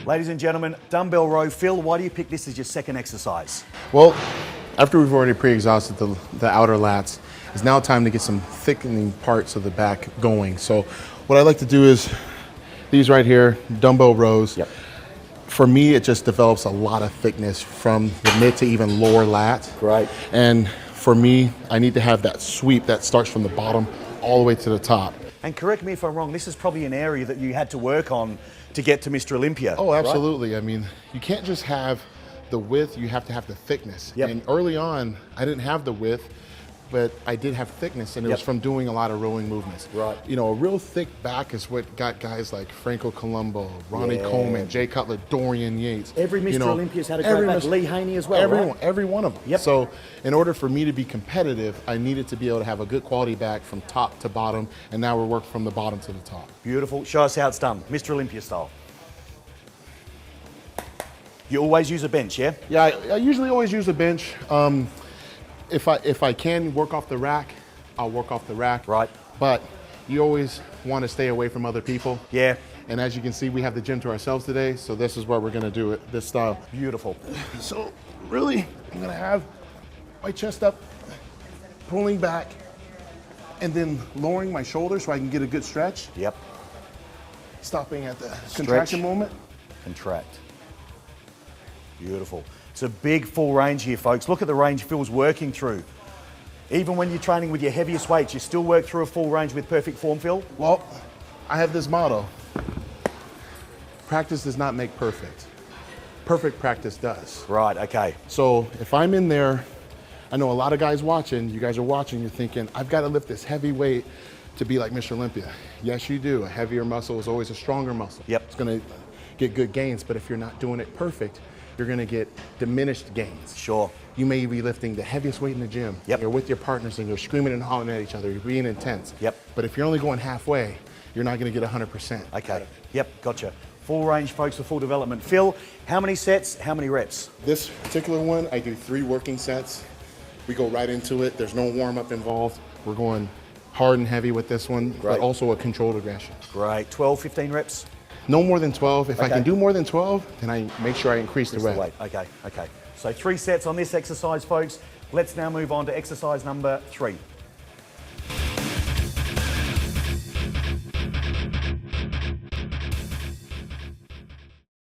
Ladies and gentlemen, Dumbbell Row. Phil, why do you pick this as your second exercise? Well, after we've already pre-exhausted the outer lats, it's now time to get some thickening parts of the back going. So what I like to do is these right here, Dumbbell Rows. Yep. For me, it just develops a lot of thickness from the mid to even lower lat. Right. And for me, I need to have that sweep that starts from the bottom all the way to the top. And correct me if I'm wrong, this is probably an area that you had to work on to get to Mr. Olympia. Oh, absolutely. Right? I mean, you can't just have the width, you have to have the thickness. Yep. And early on, I didn't have the width, but I did have thickness, and it was from doing a lot of rowing movements. Right. You know, a real thick back is what got guys like Franco Colombo, Ronnie Coleman, Jay Cutler, Dorian Yates. Every Mr. Olympia's had a great back. Lee Haney as well, everyone, right? Every one of them. Yep. So in order for me to be competitive, I needed to be able to have a good quality back from top to bottom, and now we're working from the bottom to the top. Beautiful. Show us how it's done, Mr. Olympia style. You always use a bench, yeah? Yeah, I usually always use a bench. If I can work off the rack, I'll work off the rack. Right. But you always want to stay away from other people. Yeah. And as you can see, we have the gym to ourselves today, so this is where we're gonna do it, this style. Beautiful. So really, I'm gonna have my chest up, pulling back, and then lowering my shoulders so I can get a good stretch. Yep. Stopping at the contraction moment. Contract. Beautiful. It's a big full range here, folks. Look at the range Phil's working through. Even when you're training with your heaviest weights, you still work through a full range with perfect form, Phil? Well, I have this motto. Practice does not make perfect. Perfect practice does. Right, okay. So if I'm in there, I know a lot of guys watching, you guys are watching, you're thinking, I've got to lift this heavy weight to be like Mr. Olympia. Yes, you do. A heavier muscle is always a stronger muscle. Yep. It's going to get good gains, but if you're not doing it perfect, you're gonna get diminished gains. Sure. You may be lifting the heaviest weight in the gym. Yep. You're with your partners and you're screaming and hollering at each other. You're being intense. Yep. But if you're only going halfway, you're not gonna get 100%. Okay. Yep, gotcha. Full range, folks, for full development. Phil, how many sets, how many reps? This particular one, I do 3 working sets. We go right into it. There's no warm-up involved. We're going hard and heavy with this one, but also a controlled aggression. Great. 12, 15 reps? No more than 12. If I can do more than 12, then I make sure I increase the weight. Okay, okay. So 3 sets on this exercise, folks. Let's now move on to exercise number 3.